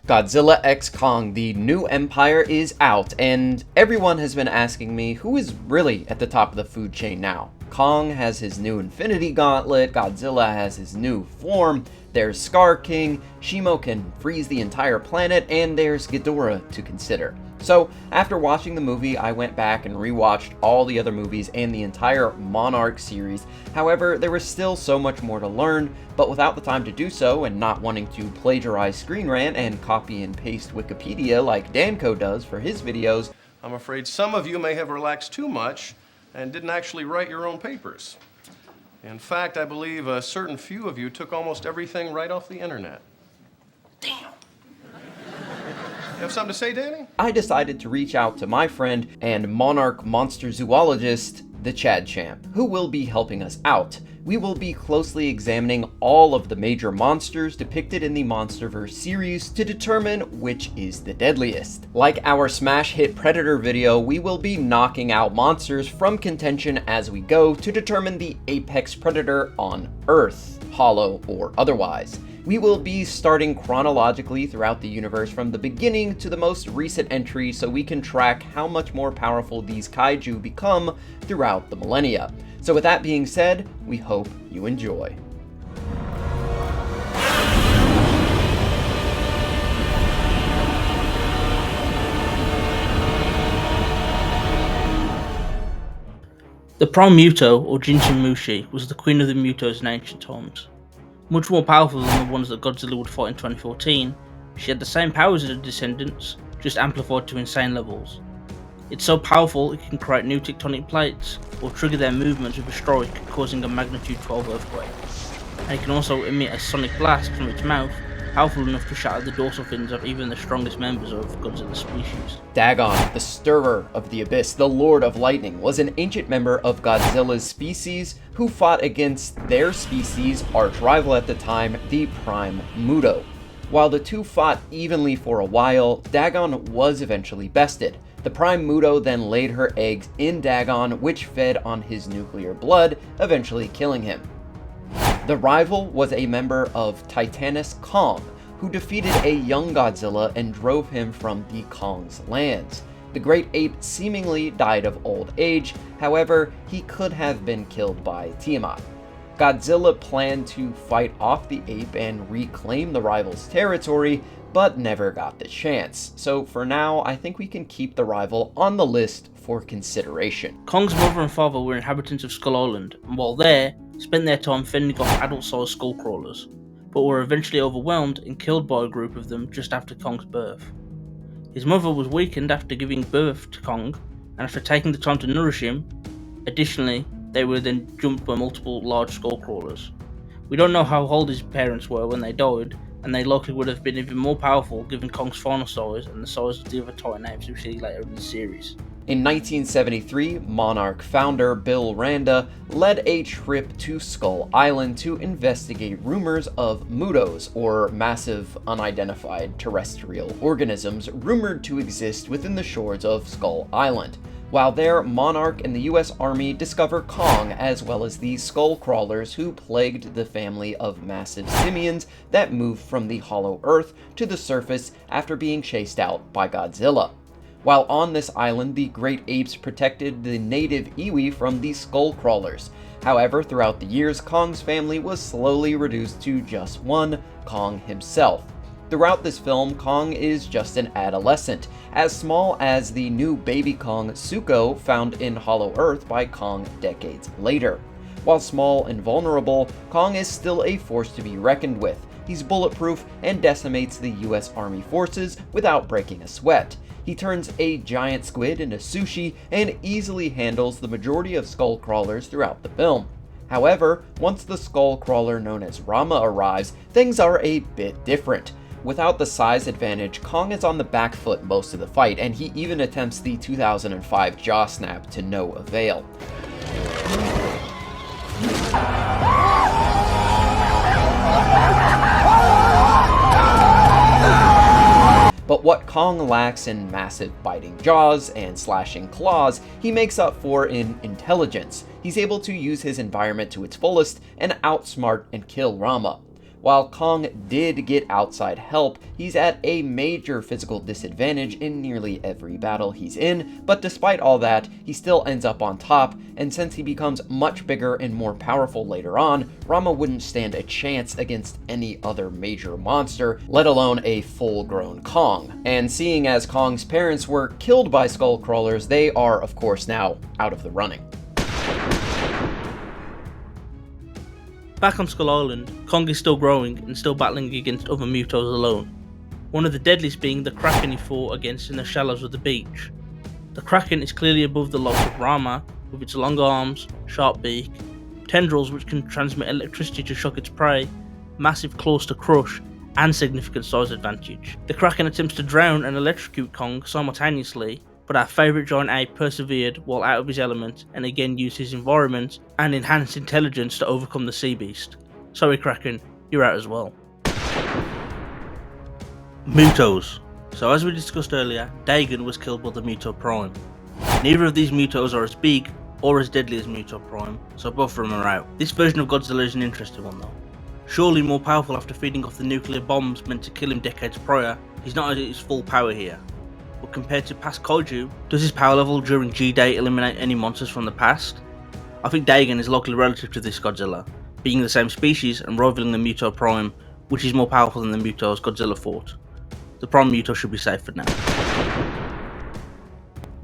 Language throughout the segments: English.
Godzilla x Kong: The New Empire is out, and everyone has been asking me who is really at the top of the food chain now. Kong has his new Infinity Gauntlet, Godzilla has his new form, there's Skar King, Shimo can freeze the entire planet, and there's Ghidorah to consider. So, after watching the movie, I went back and rewatched all the other movies and the entire Monarch series. However, there was still so much more to learn, but without the time to do so, and not wanting to plagiarize Screen Rant and copy and paste Wikipedia like Danco does for his videos, I'm afraid some of you may have relaxed too much and didn't actually write your own papers. In fact, I believe a certain few of you took almost everything right off the internet. Damn. You have something to say, Danny? I decided to reach out to my friend and Monarch monster zoologist, TheChadChamp, who will be helping us out. We will be closely examining all of the major monsters depicted in the Monsterverse series to determine which is the deadliest. Like our smash hit Predator video, we will be knocking out monsters from contention as we go to determine the apex predator on Earth, hollow or otherwise. We will be starting chronologically throughout the universe from the beginning to the most recent entry so we can track how much more powerful these kaiju become throughout the millennia. So with that being said, we hope you enjoy. The Prime Muto, or Jinchumushi, was the queen of the Mutos in ancient times. Much more powerful than the ones that Godzilla would fight in 2014, she had the same powers as her descendants, just amplified to insane levels. It's so powerful it can create new tectonic plates, or trigger their movements with a strike, causing a magnitude 12 earthquake. And it can also emit a sonic blast from its mouth, powerful enough to shatter the dorsal fins of even the strongest members of Godzilla's species. Dagon, the Stirrer of the Abyss, the Lord of Lightning, was an ancient member of Godzilla's species who fought against their species' arch-rival at the time, the Prime Muto. While the two fought evenly for a while, Dagon was eventually bested. The Prime Muto then laid her eggs in Dagon, which fed on his nuclear blood, eventually killing him. The rival was a member of Titanus Kong, who defeated a young Godzilla and drove him from the Kong's lands. The great ape seemingly died of old age, however, he could have been killed by Tiamat. Godzilla planned to fight off the ape and reclaim the rival's territory, but never got the chance. So for now, I think we can keep the rival on the list for consideration. Kong's mother and father were inhabitants of Skull Island, and while there, spent their time fending off adult-sized skull crawlers, but were eventually overwhelmed and killed by a group of them just after Kong's birth. His mother was weakened after giving birth to Kong, and after taking the time to nourish him, additionally, they were then jumped by multiple large skull crawlers. We don't know how old his parents were when they died, and they likely would have been even more powerful given Kong's final size and the size of the other Titan apes we see later in the series. In 1973, Monarch founder Bill Randa led a trip to Skull Island to investigate rumors of MUTOs, or massive unidentified terrestrial organisms, rumored to exist within the shores of Skull Island. While there, Monarch and the US Army discover Kong, as well as the skull crawlers who plagued the family of massive simians that moved from the hollow earth to the surface after being chased out by Godzilla. While on this island, the great apes protected the native iwi from the skull crawlers. However, throughout the years, Kong's family was slowly reduced to just one, Kong himself. Throughout this film, Kong is just an adolescent, as small as the new baby Kong Suko found in Hollow Earth by Kong decades later. While small and vulnerable, Kong is still a force to be reckoned with. He's bulletproof and decimates the US Army forces without breaking a sweat. He turns a giant squid into sushi and easily handles the majority of skull crawlers throughout the film. However, once the skull crawler known as Rama arrives, things are a bit different. Without the size advantage, Kong is on the back foot most of the fight, and he even attempts the 2005 jaw snap to no avail. But what Kong lacks in massive biting jaws and slashing claws, he makes up for in intelligence. He's able to use his environment to its fullest and outsmart and kill Rama. While Kong did get outside help, he's at a major physical disadvantage in nearly every battle he's in, but despite all that, he still ends up on top, and since he becomes much bigger and more powerful later on, Rama wouldn't stand a chance against any other major monster, let alone a full-grown Kong. And seeing as Kong's parents were killed by Skullcrawlers, they are, of course, now out of the running. Back on Skull Island, Kong is still growing and still battling against other MUTOs alone. One of the deadliest being the Kraken he fought against in the shallows of the beach. The Kraken is clearly above the likes of Rama, with its long arms, sharp beak, tendrils which can transmit electricity to shock its prey, massive claws to crush, and significant size advantage. The Kraken attempts to drown and electrocute Kong simultaneously, but our favourite giant ape persevered while out of his element and again used his environment and enhanced intelligence to overcome the sea beast. Sorry Kraken, you're out as well. MUTOs. So as we discussed earlier, Dagon was killed by the MUTO Prime. Neither of these MUTOs are as big or as deadly as MUTO Prime, so both of them are out. This version of Godzilla is an interesting one though. Surely more powerful after feeding off the nuclear bombs meant to kill him decades prior, he's not at his full power here. But compared to past Kaiju, does his power level during G-Day eliminate any monsters from the past? I think Dagon is likely relative to this Godzilla, being the same species and rivaling the MUTO Prime, which is more powerful than the MUTOs Godzilla fought. The Prime MUTO should be safe for now.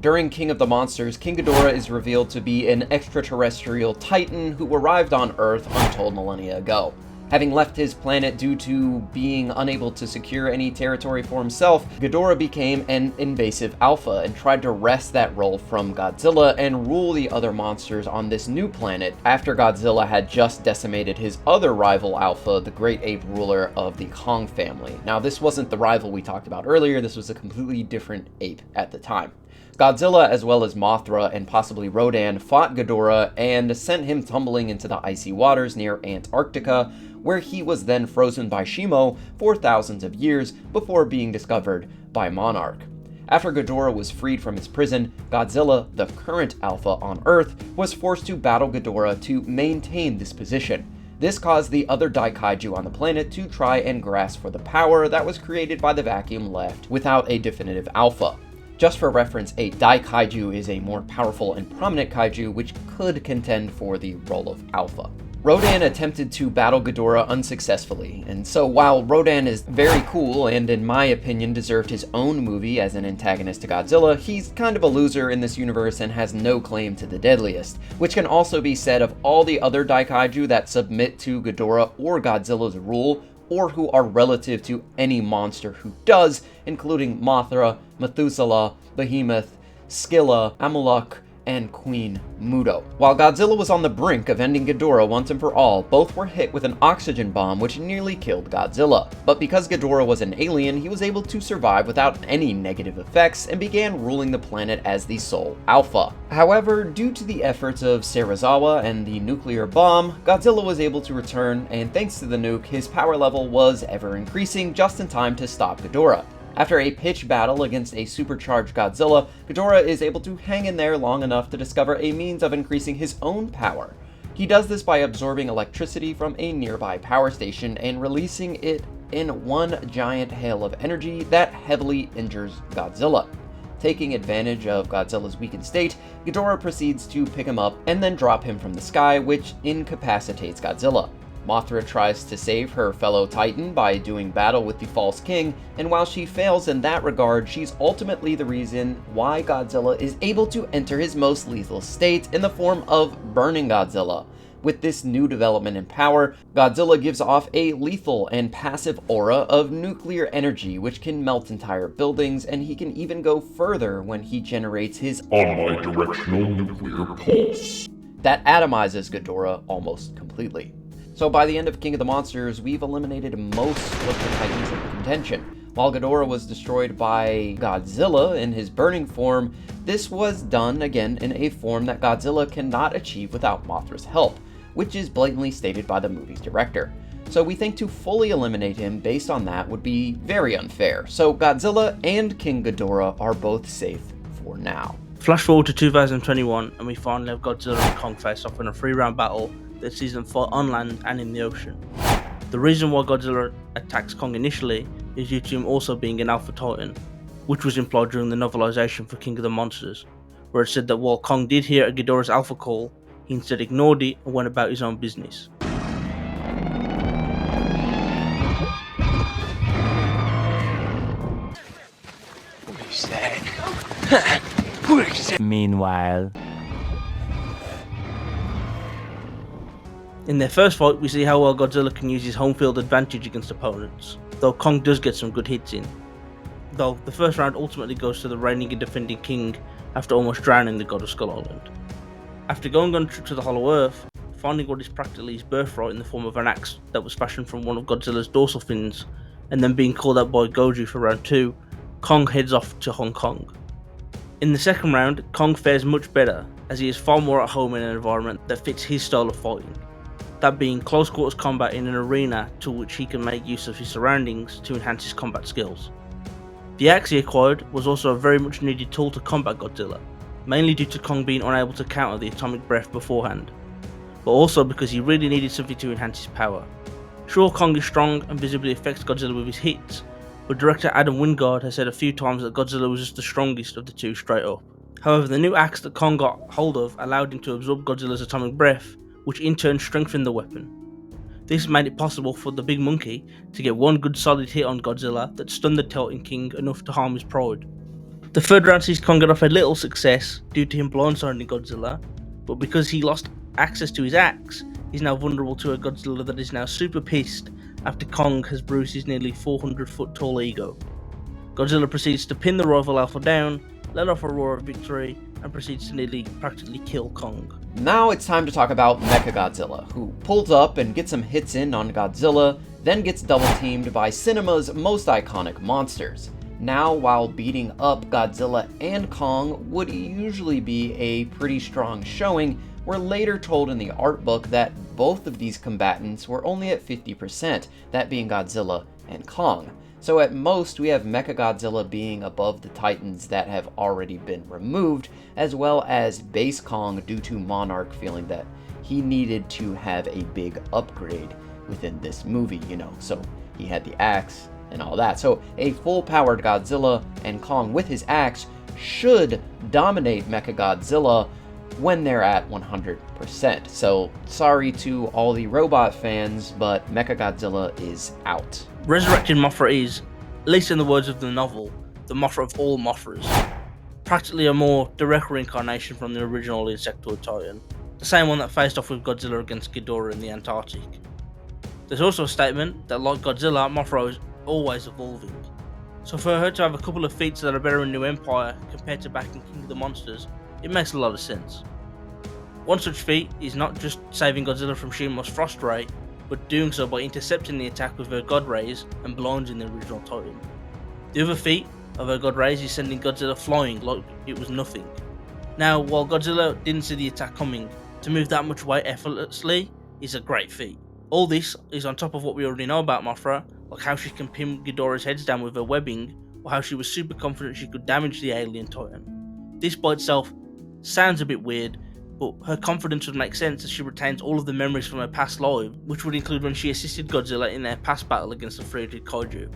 During King of the Monsters, King Ghidorah is revealed to be an extraterrestrial titan who arrived on Earth untold millennia ago. Having left his planet due to being unable to secure any territory for himself, Ghidorah became an invasive alpha and tried to wrest that role from Godzilla and rule the other monsters on this new planet after Godzilla had just decimated his other rival alpha, the great ape ruler of the Kong family. Now, this wasn't the rival we talked about earlier, this was a completely different ape at the time. Godzilla, as well as Mothra and possibly Rodan, fought Ghidorah and sent him tumbling into the icy waters near Antarctica, where he was then frozen by Shimo for thousands of years before being discovered by Monarch. After Ghidorah was freed from his prison, Godzilla, the current alpha on Earth, was forced to battle Ghidorah to maintain this position. This caused the other Daikaiju on the planet to try and grasp for the power that was created by the vacuum left without a definitive alpha. Just for reference, a Daikaiju is a more powerful and prominent kaiju which could contend for the role of alpha. Rodan attempted to battle Ghidorah unsuccessfully, and so while Rodan is very cool and in my opinion deserved his own movie as an antagonist to Godzilla, he's kind of a loser in this universe and has no claim to the deadliest, which can also be said of all the other Daikaiju that submit to Ghidorah or Godzilla's rule, or who are relative to any monster who does, including Mothra, Methuselah, Behemoth, Scylla, Amulek, and Queen MUTO. While Godzilla was on the brink of ending Ghidorah once and for all, both were hit with an oxygen bomb which nearly killed Godzilla. But because Ghidorah was an alien, he was able to survive without any negative effects and began ruling the planet as the sole alpha. However, due to the efforts of Serizawa and the nuclear bomb, Godzilla was able to return, and thanks to the nuke, his power level was ever increasing just in time to stop Ghidorah. After a pitched battle against a supercharged Godzilla, Ghidorah is able to hang in there long enough to discover a means of increasing his own power. He does this by absorbing electricity from a nearby power station and releasing it in one giant hail of energy that heavily injures Godzilla. Taking advantage of Godzilla's weakened state, Ghidorah proceeds to pick him up and then drop him from the sky, which incapacitates Godzilla. Mothra tries to save her fellow Titan by doing battle with the false king, and while she fails in that regard, she's ultimately the reason why Godzilla is able to enter his most lethal state in the form of burning Godzilla. With this new development in power, Godzilla gives off a lethal and passive aura of nuclear energy which can melt entire buildings, and he can even go further when he generates his omnidirectional nuclear pulse that atomizes Ghidorah almost completely. So by the end of King of the Monsters, we've eliminated most of the Titans in contention. While Ghidorah was destroyed by Godzilla in his burning form, this was done again in a form that Godzilla cannot achieve without Mothra's help, which is blatantly stated by the movie's director. So we think to fully eliminate him based on that would be very unfair. So Godzilla and King Ghidorah are both safe for now. Flash forward to 2021 and we finally have Godzilla and Kong face off in a 3-round battle that sees them fight on land and in the ocean. The reason why Godzilla attacks Kong initially is due to him also being an Alpha Titan, which was implied during the novelization for King of the Monsters, where it said that while Kong did hear a Ghidorah's alpha call, he instead ignored it and went about his own business. Meanwhile, in their first fight, we see how well Godzilla can use his home field advantage against opponents, though Kong does get some good hits in. Though the first round ultimately goes to the reigning and defending king after almost drowning the god of Skull Island. After going on a trip to the Hollow Earth, finding what is practically his birthright in the form of an axe that was fashioned from one of Godzilla's dorsal fins, and then being called out by Goju for round 2, Kong heads off to Hong Kong. In the second round, Kong fares much better, as he is far more at home in an environment that fits his style of fighting, that being close quarters combat in an arena to which he can make use of his surroundings to enhance his combat skills. The axe he acquired was also a very much needed tool to combat Godzilla, mainly due to Kong being unable to counter the atomic breath beforehand, but also because he really needed something to enhance his power. Sure, Kong is strong and visibly affects Godzilla with his hits, but director Adam Wingard has said a few times that Godzilla was just the strongest of the two straight up. However, the new axe that Kong got hold of allowed him to absorb Godzilla's atomic breath, which in turn strengthened the weapon. This made it possible for the big monkey to get one good solid hit on Godzilla that stunned the Titan King enough to harm his pride. The third round sees Kong get off a little success due to him blindsiding Godzilla, but because he lost access to his axe, he's now vulnerable to a Godzilla that is now super pissed after Kong has bruised his nearly 400 foot tall ego. Godzilla proceeds to pin the rival Alpha down, let off a roar of victory, and proceeds to nearly practically kill Kong. Now it's time to talk about Mechagodzilla, who pulls up and gets some hits in on Godzilla, then gets double teamed by cinema's most iconic monsters. Now, while beating up Godzilla and Kong would usually be a pretty strong showing, we're later told in the art book that both of these combatants were only at 50%, that being Godzilla and Kong. So at most, we have Mechagodzilla being above the Titans that have already been removed, as well as base Kong due to Monarch feeling that he needed to have a big upgrade within this movie, so he had the axe and all that. So a full-powered Godzilla and Kong with his axe should dominate Mechagodzilla when they're at 100%. So sorry to all the robot fans, but Mechagodzilla is out. Resurrected Mothra is, at least in the words of the novel, the Mothra of all Mothras. Practically a more direct reincarnation from the original Insectoid Titan, the same one that faced off with Godzilla against Ghidorah in the Antarctic. There's also a statement that, like Godzilla, Mothra is always evolving. So for her to have a couple of feats that are better in New Empire compared to back in King of the Monsters, it makes a lot of sense. One such feat is not just saving Godzilla from Shimo's Frost Ray, but doing so by intercepting the attack with her God Rays and blinding the original Titan. The other feat of her God Rays is sending Godzilla flying like it was nothing. Now, while Godzilla didn't see the attack coming, to move that much weight effortlessly is a great feat. All this is on top of what we already know about Mothra, like how she can pin Ghidorah's heads down with her webbing, or how she was super confident she could damage the alien Titan. This by itself sounds a bit weird, but her confidence would make sense as she retains all of the memories from her past life, which would include when she assisted Godzilla in their past battle against the three-headed Kaiju.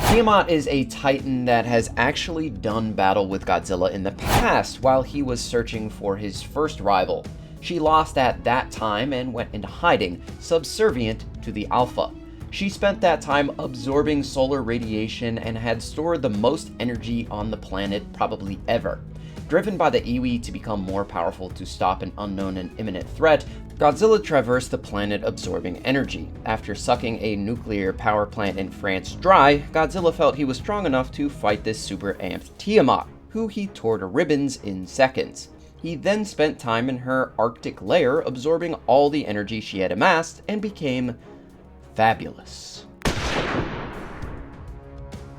Tiamat is a Titan that has actually done battle with Godzilla in the past while he was searching for his first rival. She lost at that time and went into hiding, subservient to the Alpha. She spent that time absorbing solar radiation and had stored the most energy on the planet probably ever. Driven by the Iwi to become more powerful to stop an unknown and imminent threat, Godzilla traversed the planet absorbing energy. After sucking a nuclear power plant in France dry, Godzilla felt he was strong enough to fight this super amped Tiamat, who he tore to ribbons in seconds. He then spent time in her Arctic lair absorbing all the energy she had amassed and became fabulous.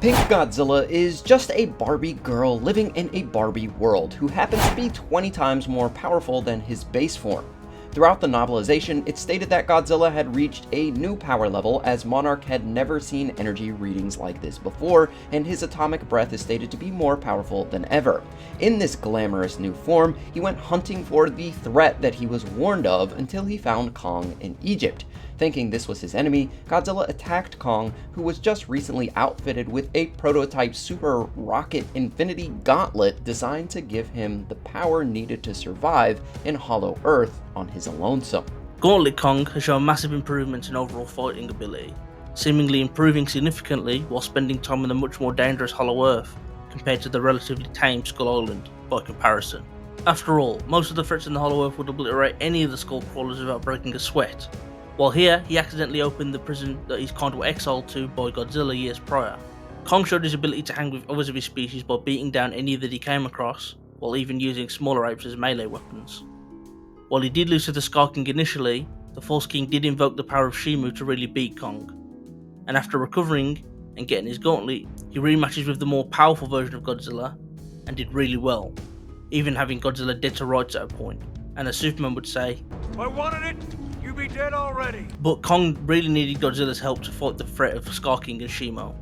Pink Godzilla is just a Barbie girl living in a Barbie world who happens to be 20 times more powerful than his base form. Throughout the novelization, it's stated that Godzilla had reached a new power level as Monarch had never seen energy readings like this before, and his atomic breath is stated to be more powerful than ever. In this glamorous new form, he went hunting for the threat that he was warned of until he found Kong in Egypt. Thinking this was his enemy, Godzilla attacked Kong, who was just recently outfitted with a prototype super rocket infinity gauntlet designed to give him the power needed to survive in Hollow Earth on his lonesome. Gauntlet Kong has shown massive improvements in overall fighting ability, seemingly improving significantly while spending time on the much more dangerous Hollow Earth compared to the relatively tame Skull Island by comparison. After all, most of the threats in the Hollow Earth would obliterate any of the skull crawlers without breaking a sweat, while here he accidentally opened the prison that he's kind of exiled to by Godzilla years prior. Kong showed his ability to hang with others of his species by beating down any that he came across, while even using smaller apes as melee weapons. While he did lose to the Skar King initially, the False King did invoke the power of Shimo to really beat Kong, and after recovering and getting his gauntlet, he rematches with the more powerful version of Godzilla and did really well, even having Godzilla dead to rights at a point, and as Superman would say, I wanted it, you be dead already. But Kong really needed Godzilla's help to fight the threat of Skar King and Shimo.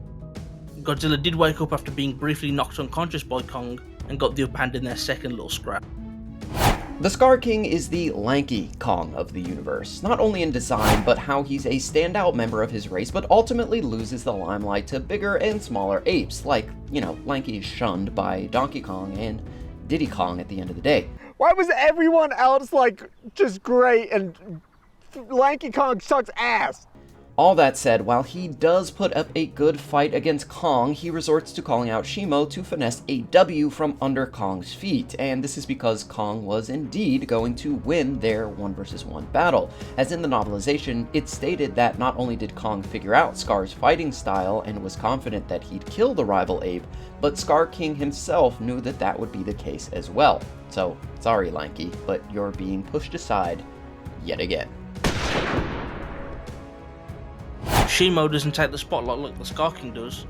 Godzilla did wake up after being briefly knocked unconscious by Kong and got the upper hand in their second little scrap. The Skar King is the lanky Kong of the universe, not only in design, but how he's a standout member of his race, but ultimately loses the limelight to bigger and smaller apes, like, Lanky is shunned by Donkey Kong and Diddy Kong at the end of the day. Why was everyone else, just great and Lanky Kong sucks ass? All that said, while he does put up a good fight against Kong, he resorts to calling out Shimo to finesse a W from under Kong's feet, and this is because Kong was indeed going to win their 1-versus-1 battle. As in the novelization, it stated that not only did Kong figure out Skar's fighting style and was confident that he'd kill the rival ape, but Skar King himself knew that that would be the case as well. So, sorry Lanky, but you're being pushed aside yet again. Shimo doesn't take the spotlight like the Skar King does,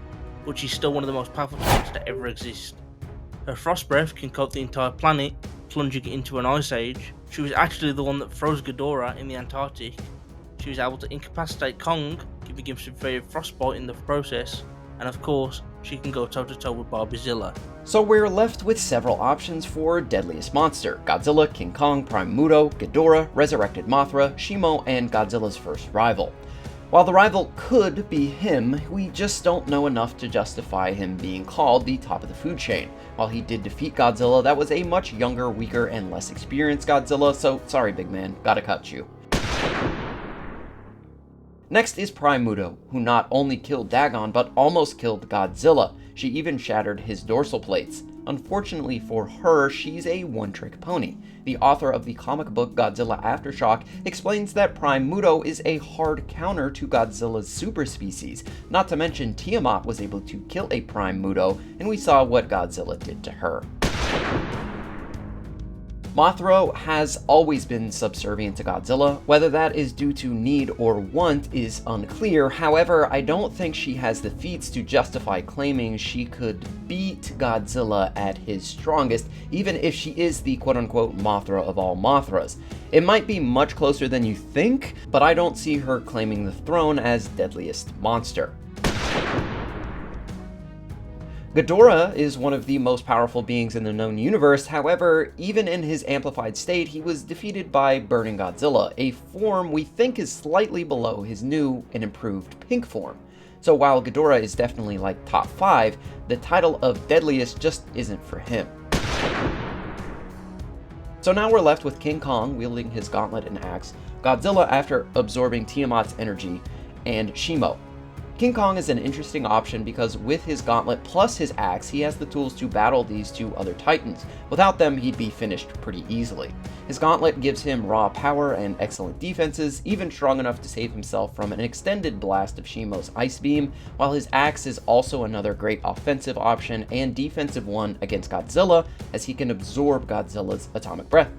but she's still one of the most powerful titans to ever exist. Her frost breath can coat the entire planet, plunging it into an ice age. She was actually the one that froze Ghidorah in the Antarctic. She was able to incapacitate Kong, giving him severe frostbite in the process, and of course, she can go toe-to-toe with Godzilla. So we're left with several options for Deadliest Monster: Godzilla, King Kong, Prime Muto, Ghidorah, Resurrected Mothra, Shimo, and Godzilla's first rival. While the rival could be him, we just don't know enough to justify him being called the top of the food chain. While he did defeat Godzilla, that was a much younger, weaker, and less experienced Godzilla, so sorry big man, gotta cut you. Next is Prime Muto, who not only killed Dagon, but almost killed Godzilla. She even shattered his dorsal plates. Unfortunately for her, she's a one-trick pony. The author of the comic book Godzilla Aftershock explains that Prime Muto is a hard counter to Godzilla's super species. Not to mention Tiamat was able to kill a Prime Muto, and we saw what Godzilla did to her. Mothra has always been subservient to Godzilla. Whether that is due to need or want is unclear. However, I don't think she has the feats to justify claiming she could beat Godzilla at his strongest, even if she is the quote-unquote Mothra of all Mothras. It might be much closer than you think, but I don't see her claiming the throne as Deadliest Monster. Ghidorah is one of the most powerful beings in the known universe. However, even in his amplified state, he was defeated by Burning Godzilla, a form we think is slightly below his new and improved pink form. So while Ghidorah is definitely like top 5, the title of Deadliest just isn't for him. So now we're left with King Kong wielding his gauntlet and axe, Godzilla after absorbing Tiamat's energy, and Shimo. King Kong is an interesting option because with his gauntlet plus his axe, he has the tools to battle these two other titans. Without them, he'd be finished pretty easily. His gauntlet gives him raw power and excellent defenses, even strong enough to save himself from an extended blast of Shimo's ice beam, while his axe is also another great offensive option and defensive one against Godzilla, as he can absorb Godzilla's atomic breath.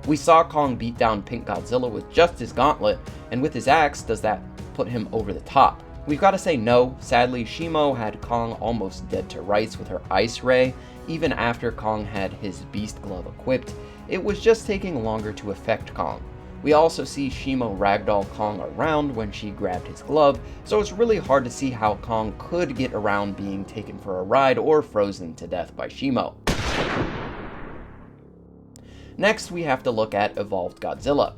We saw Kong beat down Pink Godzilla with just his gauntlet, and with his axe, does that put him over the top? We've got to say no. Sadly, Shimo had Kong almost dead to rights with her Ice Ray, even after Kong had his Beast Glove equipped. It was just taking longer to affect Kong. We also see Shimo ragdoll Kong around when she grabbed his glove, so it's really hard to see how Kong could get around being taken for a ride or frozen to death by Shimo. Next, we have to look at Evolved Godzilla.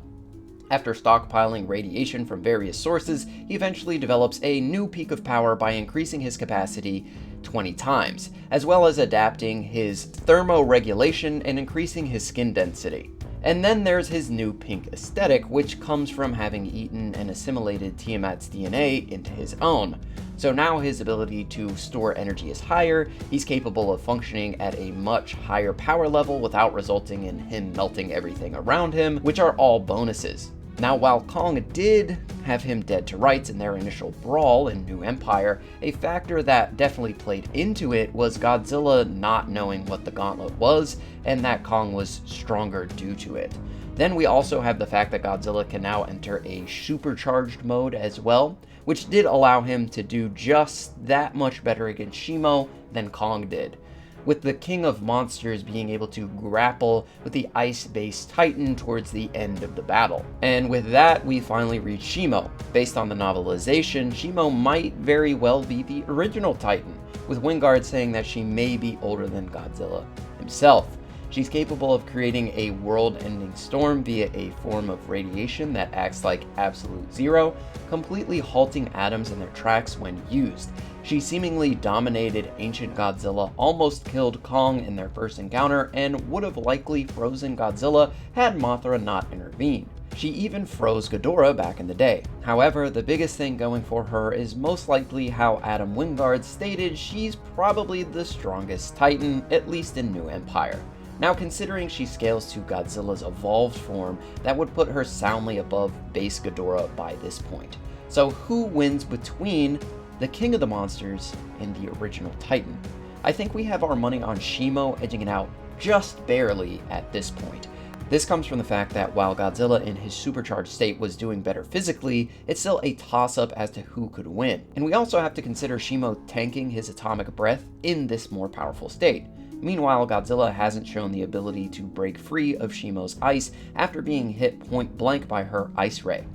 After stockpiling radiation from various sources, he eventually develops a new peak of power by increasing his capacity 20 times, as well as adapting his thermoregulation and increasing his skin density. And then there's his new pink aesthetic, which comes from having eaten and assimilated Tiamat's DNA into his own. So now his ability to store energy is higher, he's capable of functioning at a much higher power level without resulting in him melting everything around him, which are all bonuses. Now, while Kong did have him dead to rights in their initial brawl in New Empire, a factor that definitely played into it was Godzilla not knowing what the gauntlet was, and that Kong was stronger due to it. Then we also have the fact that Godzilla can now enter a supercharged mode as well, which did allow him to do just that much better against Shimo than Kong did, with the King of Monsters being able to grapple with the ice-based Titan towards the end of the battle. And with that, we finally reach Shimo. Based on the novelization, Shimo might very well be the original Titan, with Wingard saying that she may be older than Godzilla himself. She's capable of creating a world-ending storm via a form of radiation that acts like absolute zero, completely halting atoms in their tracks when used. She seemingly dominated ancient Godzilla, almost killed Kong in their first encounter, and would have likely frozen Godzilla had Mothra not intervened. She even froze Ghidorah back in the day. However, the biggest thing going for her is most likely how Adam Wingard stated she's probably the strongest Titan, at least in New Empire. Now, considering she scales to Godzilla's evolved form, that would put her soundly above base Ghidorah by this point. So who wins between the King of the Monsters and the original Titan? I think we have our money on Shimo edging it out just barely at this point. This comes from the fact that while Godzilla in his supercharged state was doing better physically, it's still a toss-up as to who could win. And we also have to consider Shimo tanking his atomic breath in this more powerful state. Meanwhile, Godzilla hasn't shown the ability to break free of Shimo's ice after being hit point blank by her ice ray.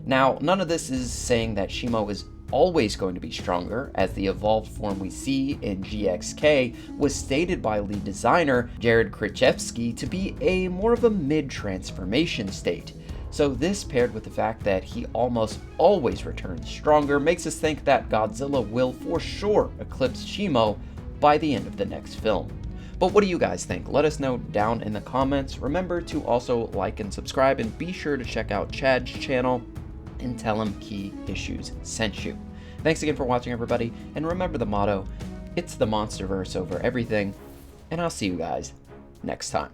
Now, none of this is saying that Shimo is always going to be stronger, as the evolved form we see in GXK was stated by lead designer Jared Krichevsky to be a more of a mid-transformation state. So this, paired with the fact that he almost always returns stronger, makes us think that Godzilla will for sure eclipse Shimo by the end of the next film. But what do you guys think? Let us know down in the comments. Remember to also like and subscribe, and be sure to check out Chad's channel and tell him Key Issues sent you. Thanks again for watching, everybody, and remember the motto, it's the Monsterverse over everything, and I'll see you guys next time.